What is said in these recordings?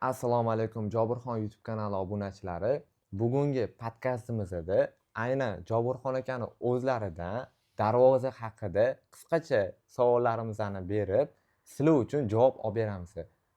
Assalomu alaykum Jobirxon YouTube kanali obunachilari. Bugungi podkastimizda aynan Jobirxon akani o'zlaridan darvoza haqida qisqacha savollarimizni berib, sizlar uchun javob olib beramiz.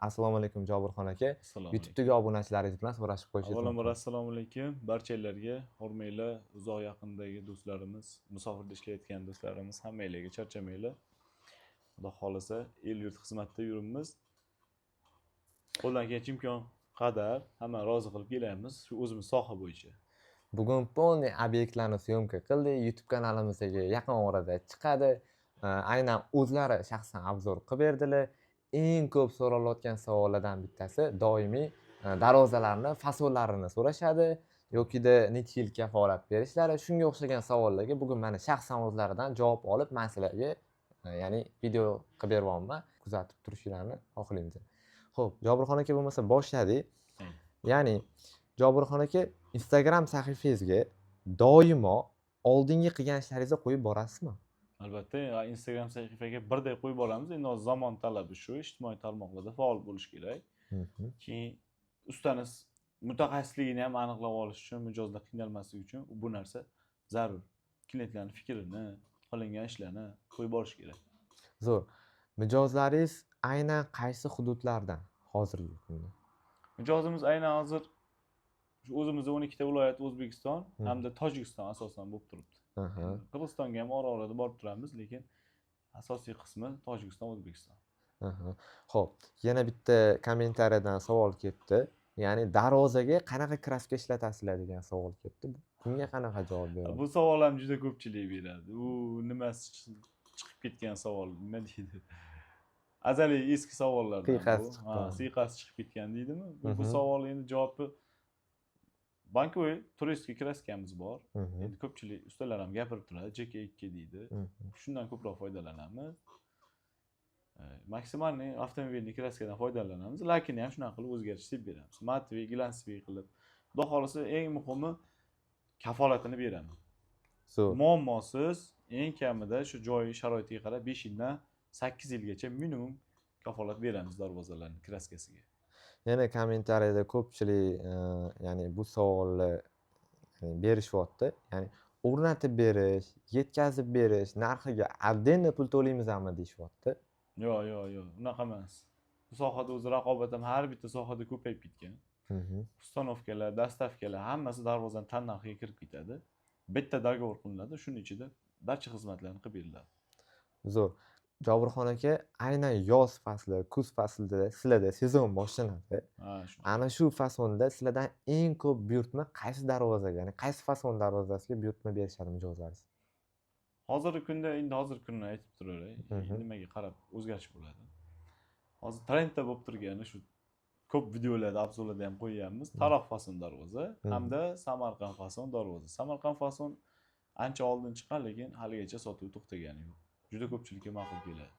Assalomu alaykum Jobirxon aka. Assalomu alaykum. YouTube'dagi obunachilaringiz bilan so'rashib qo'yishingiz Avvalambor mumkin. assalomu alaykum barchalarga, hurmatli uzoq yaqindagi do'stlarimiz, musofirda ishlayotgan do'stlarimiz, hammanglarga charchamanglar. Xudo xolisa el yurt xizmatida yuribmiz. Qo'ldan kelgan imkon qadar hamma rozi qilib kelamiz shu o'zimiz soha bo'yicha. Bugun полный obyektlarni syomka qildik. YouTube kanalimizga yaqin orada chiqadi. Aynan o'zlari shaxsan obzor qilib berdilar. Eng ko'p so'ralayotgan savollardan bittasi doimiy darvozalarni fasollarini so'rashadi yokida necha yil kafolat berishlari. Shunga o'xshagan savollarga bugun mana shaxsan o'zlaridan javob olib, men sizlarga ya'ni video qilib beryapman. Kuzatib turishingizni xohlaymiz. Xo'p, Jobirxon aka bo'lmasa boshladik. Ya'ni Jobirxon aka Instagram sahifangizga doimo oldingi qilgan ishlaringizni qo'yib borasizmi? Albatta, Instagram sahifaga birday qo'yib boramiz. Endi hozir zamon talabi shu, ijtimoiy tarmoqlarda faol bo'lish kerak. Keyin ustaniz mutaxassisligini ham aniqlab olish uchun, mijozda qiynalmaslik uchun bu narsa zarur. Klientlarning fikrini, qilingan ishlarni qo'yib borish kerak. Zo'r. Mijozlaringiz aynan qaysi hududlardan hozirgi kunda? Mijozimiz aynan hozir shu o'zimizda 12 ta viloyat O'zbekiston hamda Tojikiston asosan bo'lib turibdi. Qirg'izistonga ham orada borib turamiz, lekin asosiy qismi Tojikiston, O'zbekiston. Xo'p, yana bitta kommentariyadan savol kelibdi. Ya'ni darvozaga qanaqa kraska ishlatasizlar degan savol kelibdi. Bunga qanaqa javob berasiz? Bu savol ham juda ko'pchilik beradi. U nimasi chiqib ketgan savol, nima deydi? Azaliy eski savollardan bu. Siyqasi chiqib ketgan deydimi? Bu savol endi javobi bankoviy turistik kraskamiz bor. Endi ko'pchilik ustalar ham gapirib turadi, JK2 deydi. Shundan ko'proq foydalanamiz. Maksimalniy avtomobilniy kraskadan foydalanamiz, lekin ham shunaqa qilib o'zgartirib beramiz. Matviy, glansviy qilib. Xudo xolisa eng muhimi kafolatini beraman. Muammosiz eng kamida shu joy sharoitiga qarab 5 yildan 8 yilgacha minimum kafolat beramiz darvozalarning kraskasiga. Yana kommentariyada ko'pchilik ya'ni bu savolni berishyapti. Ya'ni o'rnatib berish, yetkazib berish narxiga отдельно pul to'laymizmi deyishyapti. Yo'q, unaqa emas. Bu sohada o'zi raqobat ham har bitta sohada ko'payib ketgan. Ustanovkalar, dastavkalar hammasi darvozaning tannarxiga kirib ketadi. Bitta dogovor qilinadi, shuning ichida barcha xizmatlarni qilib beriladi. Zo'r. Jobirxon aka, aynan yoz fasli, kuz faslida sizlarda sezon boshlanadi. Ana shu fasonda sizlardan eng ko'p buyurtma qaysi darvozaga, ya'ni qaysi fason darvozasiga buyurtma berishadi mijozlaringiz? Hozirgi kunda kunni aytib turaveray. Nimaga qarab o'zgarish bo'ladi. Hozir trendda bo'lib turgani shu ko'p videolarda, obzorlarda ham qo'yganmiz. Taroq fason darvoza hamda Samarqand fason darvoza. Samarqand fason ancha oldin chiqqan, lekin haligacha sotuv to'xtagani yo'q. Juda ko'pchilikka ma'qul keladi.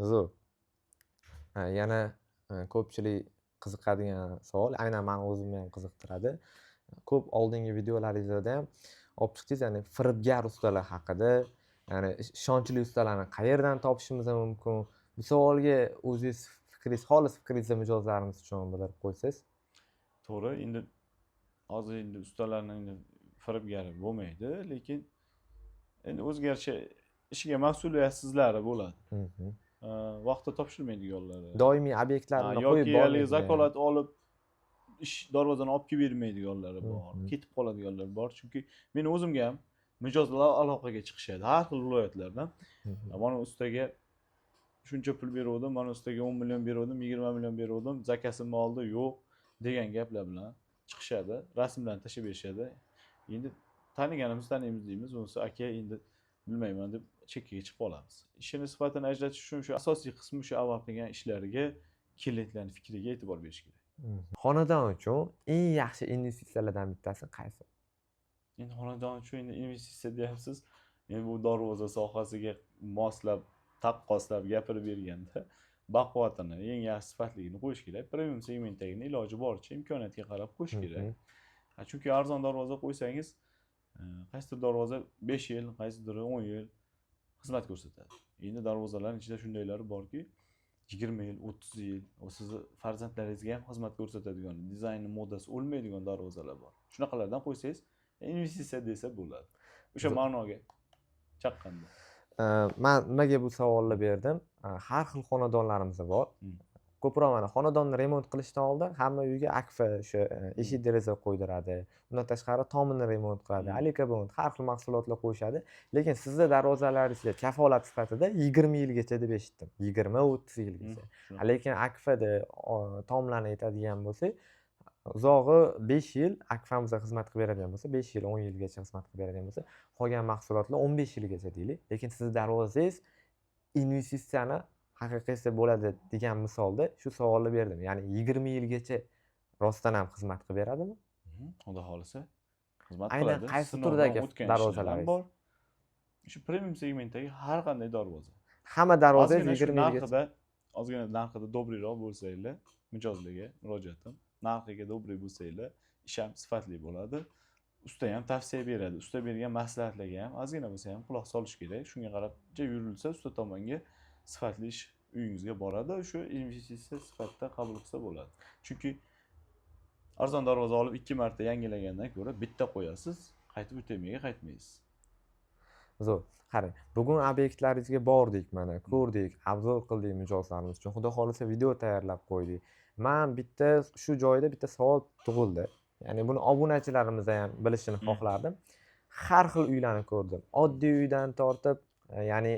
Zo'r. Yana ko'pchilik qiziqadigan savol, aynan meni o'zimni ham qiziqtiradi. Ko'p oldingi videolaringizda ham olib chiqdingiz, ya'ni firibgar ustalar haqida, ya'ni ishonchli ustalarni qayerdan topishimiz mumkin? Bu savolga o'zingiz xolis fikringizni mijozlarimiz uchun bildirib qo'ysangiz. To'g'ri, endi hozir ustalarning firibgari bo'lmaydi, lekin endi o'zgarishi ishiga mas'uliyatsizlari bo'ladi. Vaqtda topshirmaydiganlari. Doimiy obyektlarni qo'yib yoki zakolat olib ish darvozani olib kelib bermaydiganlari bor, ketib qoladiganlar bor. Chunki men o'zimga ham mijozlar aloqaga chiqishadi har xil viloyatlardan. Mana ustaga shuncha pul bergandim, mana ustaga 10 million bergandim, 20 million bergandim, zakasimni oldi, yo'q degan gaplar bilan chiqishadi, rasmlarni tashlab berishadi. Endi taniymiz deymiz, unisi aka endi bilmayman deb chekkaga chiqib qolamiz. Ishini sifatini ajratish uchun shu asosiy qismi shu avval qilgan ishlariga, klientlarning fikriga e'tibor berish kerak. Xonadon uchun eng yaxshi investitsiyalardan bittasi qaysi? Endi xonadon uchun investitsiya deyapsiz. Endi bu darvoza sohasiga moslab, taqqoslab gapirib berganda baquvvatini, eng yaxshi sifatligini qo'yish kerak. Premium segmentdagini iloji boricha imkoniyatga qarab qo'yish kerak. Chunki arzon darvoza qo'ysangiz, qaysidir darvoza 5 yil, qaysidir 10 yil xizmat ko'rsatadi. Endi darvozalarning ichida shundaylari borki, 20 yil, 30 yil va sizni farzandlaringizga ham xizmat ko'rsatadigan, dizayni, modasi o'lmaydigan darvozalar bor. Shunaqalardan qo'ysangiz, investitsiya desa bo'ladi. O'sha ma'noga chaqqanda. Man nimaga bu savolni berdim? Har xil xonadonlarimiz bor. Ko'proq mana xonadonni remont qilishdan oldin hamma uyga akfa o'sha eshik deraza qo'ydiradi. Undan tashqari tomini remont qiladi. Alikabond har xil mahsulotlar qo'yishadi. Lekin sizni darvozalaringizga kafolat sifatida 20 yilgacha deb eshitdim. 20-30 yilgacha. Lekin akfada tomlarni aytadigan bo'lsak, uzog'i 5 yil akfamizga xizmat qilib beradigan bo'lsa, 5 yil, 10 yilgacha xizmat qilib beradigan bo'lsa, qolgan mahsulotlar 15 yilgacha deylik. Lekin sizni darvozangiz investitsiyani haqiqiysi bo'ladi degan misolda shu savolni berdim. Ya'ni 20 yilgacha rostdan ham xizmat qilib beradimi? Xudo xolisa xizmat Aynan qiladi. qaysi turdagi Sinovdan darvozalaringiz bor. Shu premium segmentdagi har qanday darvoza. Hamma darvozangiz 20 yilgacha. Ozgina narxida dobriyroq bo'lsanglar, mijozlarga murojaatim, narxiga dobri bo'lsanglar, ish ham sifatli bo'ladi. Usta ham tavsiya beradi. Usta bergan maslahatlarga ham ozgina bo'lsa ham quloq solish kerak. Shunga qarab yurilsa, usta tomonga sifatli ish uyingizga boradi. O'sha investitsiya sifatida qabul qilsa bo'ladi. Chunki arzon darvoza olib 2 marta yangilagandan ko'ra bitta qo'yasiz, qaytib o'tamiga qaytmaysiz. Zo'r. Qarang, bugun obyektlaringizga bordik, mana ko'rdik, obzor qildik mijozlarimiz uchun. Xudo xolisa video tayyorlab qo'ydik. Men bitta shu joyda bitta savol tug'ildi. Ya'ni buni obunachilarimiz ham bilishini xohlardim. Har xil uylarni ko'rdim. Oddiy uydan tortib, ya'ni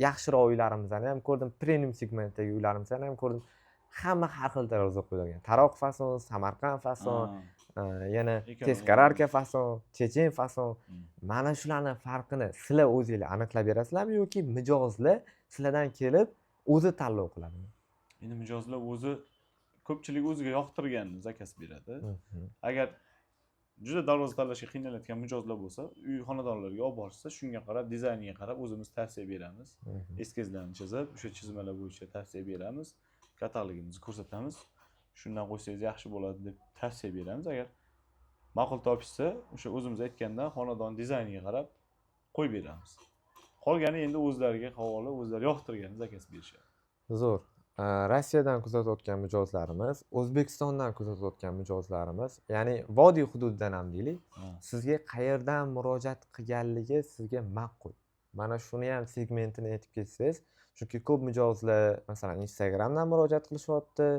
yaxshiroq uylarimizni ham ko'rdim, premium segmentdagi uylarimizni ham ko'rdim. Hamma har xil darvoza qo'yilgan. Taroq fason, Samarqand fason, yana teskararka fason, chechen fason. Mana shularning farqini sizlar o'zingizlar aniqlab berasizlarmi yoki mijozlar sizlardan kelib o'zi tanlov qiladimi? Endi mijozlar o'zi ko'pchilik o'ziga yoqtirganini zakaz beradi. Agar juda darvoza tanlashga qiynalayotgan mijozlar bo'lsa, uy xonadonlarga olib borishsa, shunga qarab, dizayniga qarab o'zimiz tavsiya beramiz. Eskizlarni chizib, o'sha chizmalar bo'yicha tavsiya beramiz. Katalogimizni ko'rsatamiz. Shundan qo'ysangiz yaxshi bo'ladi deb tavsiya beramiz. Agar ma'qul topishsa, o'sha o'zimiz aytgandan xonadon dizayniga qarab qo'yib beramiz. Qolgani endi o'zlariga havola, o'zlari yoqtirganini zakaz berishadi. Zo'r. Rossiyadan kuzatayotgan mijozlarimiz, O'zbekistondan kuzatayotgan mijozlarimiz, ya'ni vodiy hududidan ham deylik, sizga qayerdan murojaat qilganligi sizga ma'qul. Mana shuni ham segmentini aytib ketsangiz, chunki ko'p mijozlar masalan Instagramdan murojaat qilishyapti,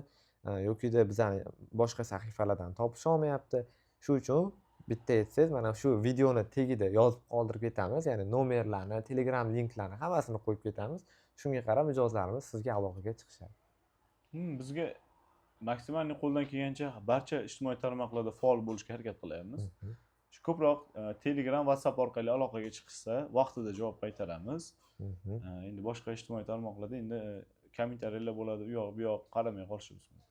yokida bizani boshqa sahifalardan topisha olmayapti. Shu uchun bitta aytsangiz, mana shu videoni tagida yozib qoldirib ketamiz, ya'ni nomerlarni, Telegram linklarni hammasini qo'yib ketamiz. Shunga qarab mijozlarimiz sizga aloqaga chiqishadi. Bizga maksimal qo'ldan kelgancha barcha ijtimoiy tarmoqlarda faol bo'lishga harakat qilyapmiz. Ko'proq Telegram, WhatsApp orqali aloqaga chiqishsa, vaqtida javob qaytaramiz. Endi boshqa ijtimoiy tarmoqlarda endi kommentariyalar bo'ladi, u yoq bu yoq qaramay qolishimiz mumkin.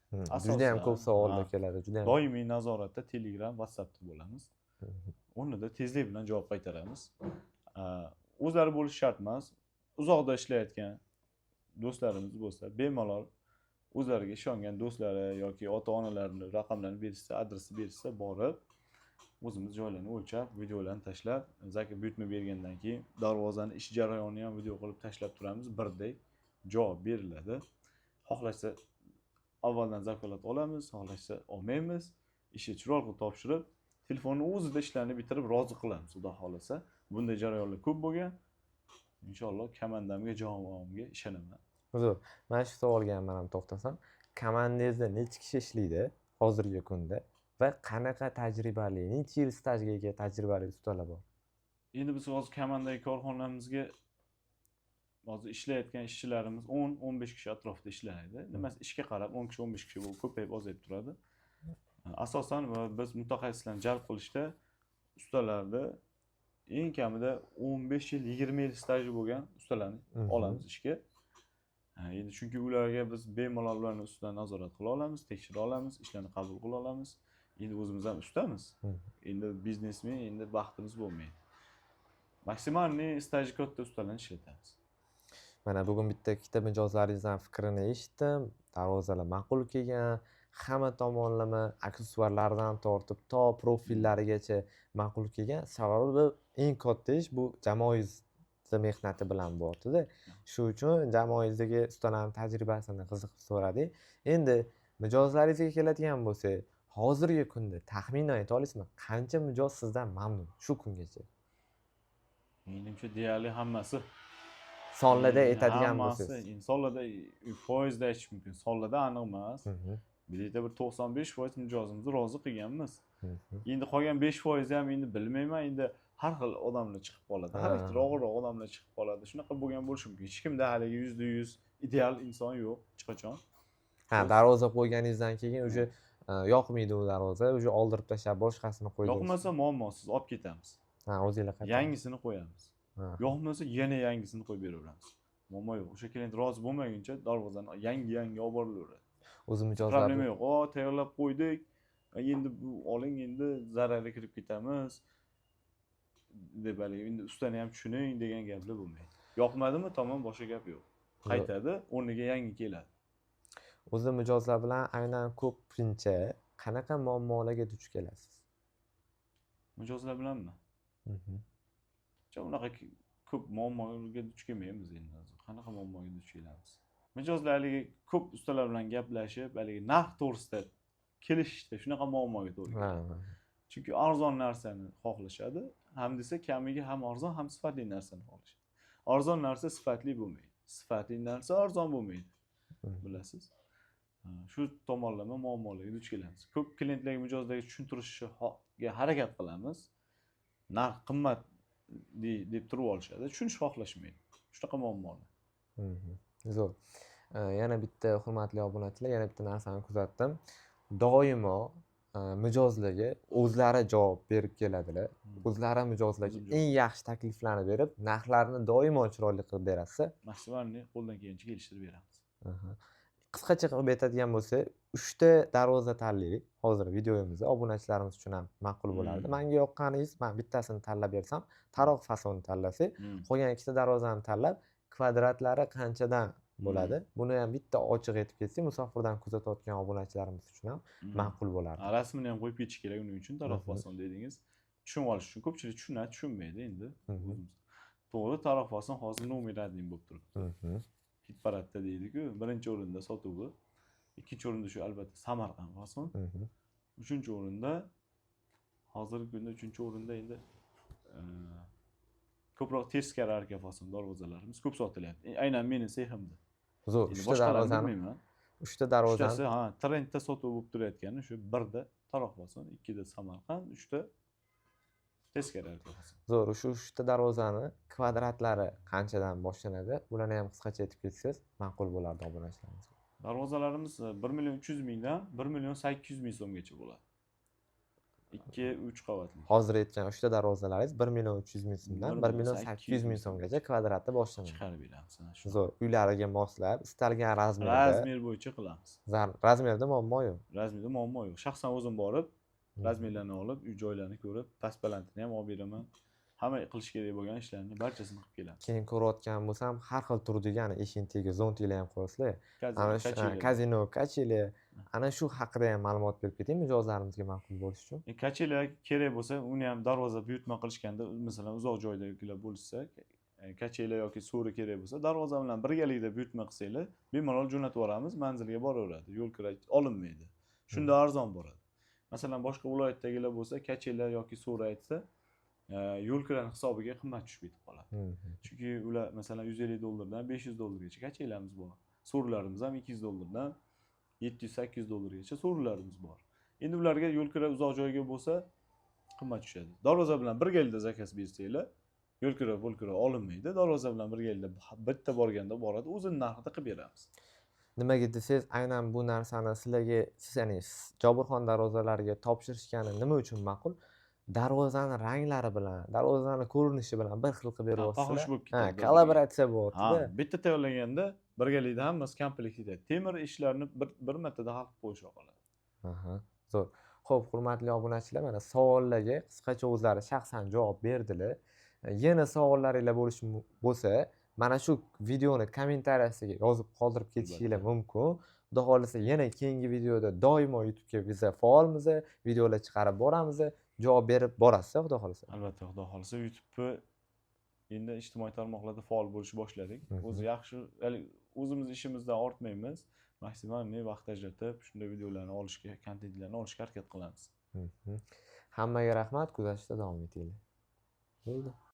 Juda ham ko'p savollar keladi, juda ham. Doimiy nazoratda Telegram, WhatsAppda bo'lamiz. Unda tezlik bilan javob qaytaramiz. O'zlari bo'lish shart emas. Uzoqda ishlayotgan do'stlarimiz bo'lsa, bemalol o'zlariga ishongan do'stlari yoki ota-onalarining raqamlarini berishsa, adresini berishsa, borib o'zimiz joylarni o'lchab, videolarni tashlab, zaka buyurtma bergandan keyin darvozani ish jarayonini ham video qilib tashlab turamiz. Birdek javob beriladi. Xohlashsa avvaldan zakolat olamiz, xohlashsa olmaymiz. Ishni chiroyli qilib topshirib, telefonning o'zida ishlarni bitirib rozi qilamiz, xudo xolasa. Bunday jarayonlar ko'p bo'lgan. Inshaalloh komandamga, jamoamga ishonaman. Zo'r. Mana shu savolga ham men ham to'xtasam, komandangizda necha kishi ishlaydi hozirgi kunda va qanaqa tajribali, necha yil stajga ega tajribali ustalar bor? Endi biz hozir komandagi korxonamizga hozir ishlayotgan ishchilarimiz 10-15 kishi atrofida ishlaydi. Nima ishga qarab 10 kishi, 15 kishi bo'lib ko'payib ozayib turadi. Asosan biz mutaxassislarni jalb qilishda ustalarni eng kamida 15 yil, 20 yil staji bo'lgan ustalarni olamiz ishga. Endi chunki ularga biz bemalol ularning ustidan nazorat qila olamiz, tekshira olamiz, ishlarni qabul qila olamiz. Endi o'zimiz ham ustamiz. Endi biznesmen, endi baxtimiz bo'lmaydi. Maksimalniy staji katta ustalarni ishlatamiz. Mana bugun bitta ikkita mijozlaringizdan fikrini eshitdim. Darvozalar ma'qul kelgan, hamma tomonlama aksessuarlardan tortib to profillarigacha ma'qul kelgan. Sababi eng katta ish bu jamoangiz mehnati bilan bo'lyapti-da. Shu uchun jamoangizdagi ustalarning tajribasini qiziqib so'radik. Endi mijozlaringizga keladigan bo'lsak, hozirgi kunda taxminan ayta olasizmi, qancha mijoz sizdan mamnun shu kungacha? Menimcha deyarli hammasi. Sonlarda aytadigan Hammasi. bo'lsangiz. Sonlarda foizda aytish mumkin. Sonlarda aniq emas. Mhm, Bizda bir 95% mijozimizni rozi qilganmiz. mhm. Endi qolgan 5% ham endi bilmayman, endi har xil odamlar chiqib qoladi. Ha. Xarakter og'irroq odamlar chiqib qoladi. Shunaqa bo'lgan bo'lishi mumkin. Hech kimda haligi 100% ideal inson yo'q hech qachon. Ha, darvoza qo'yganingizdan keyin o'sha yoqmaydi u darvoza, o'sha oldirib tashlab boshqasini qo'yib Yoqmasa muammosiz olib ketamiz. Ha, o'zingizlar qaytamiz. Yangisini qo'yamiz. Ha. Yoqmasa yana yangisini qo'yib beraveramiz. Muammo yo'q. O'sha klient rozi bo'lmaguncha darvozani yangi olib borilaveradi. O'zi mijozlar Problema yo'q. Tayyorlab qo'ydik. Endi bu oling, endi zararga kirib ketamiz. Deb haligi endi ustani ham tushuning degan gaplar bo'lmaydi. Yoqmadimi, tamom, boshqa gap yo'q. Qaytadi, o'rniga yangi keladi. o'zi mijozlar bilan aynan ko'pincha qanaqa muammolarga duch kelasiz? Mijozlar bilanmi? Mhm. Unaqa ko'p muammoga duch kelmaymiz endi. Qanaqa muammoga duch kelamiz? Mijozlar haligi ko'p ustalar bilan gaplashib, haligi narx to'g'risida kelishishda shunaqa muammoga to'g'ri Ha, keladi. Chunki arzon narsani xohlashadi. Ham desa kamiga ham arzon, ham sifatli narsani xohlashadi. Arzon narsa sifatli bo'lmaydi. Sifatli narsa arzon bo'lmaydi. Mhm. Bilasiz? Shu tomonlama muammolarga duch kelamiz. Ko'p klientlarga mijozlarga tushuntirishga harakat qilamiz. Narx qimmat deb turib olishadi. Tushunishni xohlashmaydi. Shunaqa muammolar. Mhm. Zo'r. Yana bitta hurmatli obunachilar, yana bitta narsani kuzatdim. Doimo mijozlarga o'zlari javob berib keladilar. O'zlari mijozlarga O'zim eng yaxshi takliflarni berib, narxlarni doimo chiroyli qilib berasiz. Maksimalni qo'ldan kelgancha kelishtirib beramiz. Aha. Qisqacha qilib aytadigan bo'lsak, 3 ta darvoza tanlaylik. Hozir videomizda obunachilarimiz uchun ham ma'qul bo'lardi. Menga yoqqaningiz, men bittasini tanlab bersam, taroq fasoni tanlasak, qolgan 2 ta darvozani tanlab, kvadratlari qanchadan bo'ladi? Buni ham bitta ochiq aytib ketsak, musofirdan kuzatayotgan obunachilarimiz uchun ham ma'qul bo'lardi. Rasmini ham qo'yib ketish kerak uning uchun taroq fason dedingiz. Tushunib olish uchun ko'pchilik tushunadi, tushunmaydi endi. To'g'ri, taroq fason hozir nomeradning bo'lib turibdi. Mhm. Hit paradda deydi-ku, birinchi o'rinda sotuvi, ikkinchi o'rinda shu albatta Samarqand fason, Mhm. uchinchi o'rinda hozirgi kunda uchinchi o'rinda endi ko'proq teskari arka fason darvozalarimiz ko'p sotilyapti. Aynan meni seximda. Zo'r, 3 ta darvozani, 3 ta darvozani. Uchtasi trendda sotuv bo'lib turayotgani shu birda taroq fason, ikkida Samarqand, 3 ta teskari arka fason. Zo'r, shu 3 ta darvozani kvadratlari qanchadan boshlanadi? Bularni ham qisqacha aytib ketsangiz ma'qul bo'lardi obunachilarimizga. Darvozalarimiz 1.300.000 dan 1.800.000 so'mgacha bo'ladi. 2-3 qavatli. Hozir aytgan 3 ta darvozalaringiz 1.300.000 so'mdan 1.800.000 so'mgacha kvadratda boshlanadi. Chiqarib beramiz. Zo'r, uylariga moslab, istalgan razmerda. Razmer bo'yicha qilamiz. Razmerda muammo yo'q. Razmerda muammo yo'q. Shaxsan o'zim borib, razmerlarni olib, uy-joylarni ko'rib, past balandini ham olib beraman. Hamma qilish kerak bo'lgan ishlarni barchasini qilib kelamiz. Keyin ko'rayotgan bo'lsam, har xil turdagi eshintiga, zontilar ham qo'yasizlar. Kazino, kacheli. Kazino, kacheli. Ana shu haqida ham ma'lumot berib keting mijozlarimizga ma'qul bo'lishi uchun. Kacheli kerak bo'lsa, uni ham darvoza buyurtma qilishganda, masalan, uzoq joydagilar bo'lsa, kacheli yoki so'ri kerak bo'lsa, darvoza bilan birgalikda buyurtma qilsanglar, bemalol jo'natib yuboramiz, manzilga boraveradi. Yo'l kira olinmaydi. Shunda arzon bo'ladi. Masalan, boshqa viloyatdagilar bo'lsa, kacheli yoki so'ri aytsa, yo'l kirani hisobiga qimmat tushib ketib qoladi. Chunki ular masalan $150 dan $500 kacheylarimiz bor. So'rlarimiz ham $200 dan $700-800 so'rlarimiz bor. Endi ularga yo'l kira uzoq joyga bo'lsa qimmat tushadi. Darvoza bilan birgalikda zakaz bersanglar, yo'l kira, pul kira olinmaydi. Darvoza bilan birgalikda bitta borganda boradi, o'zini narxida qilib beramiz. Nimaga desangiz, aynan bu narsani sizlarga, ya'ni Jobirxon darvozalariga topshirishgani nima uchun ma'qul? Darvozani ranglari bilan, darvozani ko'rinishi bilan bir xil qilib beryapsizlar. Ha, kollaboratsiya bo'lyapti-da. Bitta tayyorlaganda birgalikda hammasi komplektida temir ishlarni bir martada hal qilib qo'yishga qoladi. Aha, zo'r. Xo'p, hurmatli obunachilar, mana savollarga qisqacha o'zlari shaxsan javob berdilar. Yana savollaringiz bo'lsa, mana shu videoni kommentariyasiga yozib qoldirib ketishingiz mumkin. Xudo xolisa yana keyingi videoda doimo YouTube'ga biz faolmiz, videolar chiqarib boramiz. Javob berib borasiz, xudo xolisa. Albatta, xudo xolisa YouTube'ni endi ijtimoiy tarmoqlarda faol bo'lishni boshladik. O'zi yaxshi, o'zimiz ishimizdan ortmaymiz. Maksimal vaqt ajratib, shunday videolarni olishga, kontentlarni olishga harakat qilamiz. Hammaga rahmat, kuzatishda davom etinglar. Bo'ldi.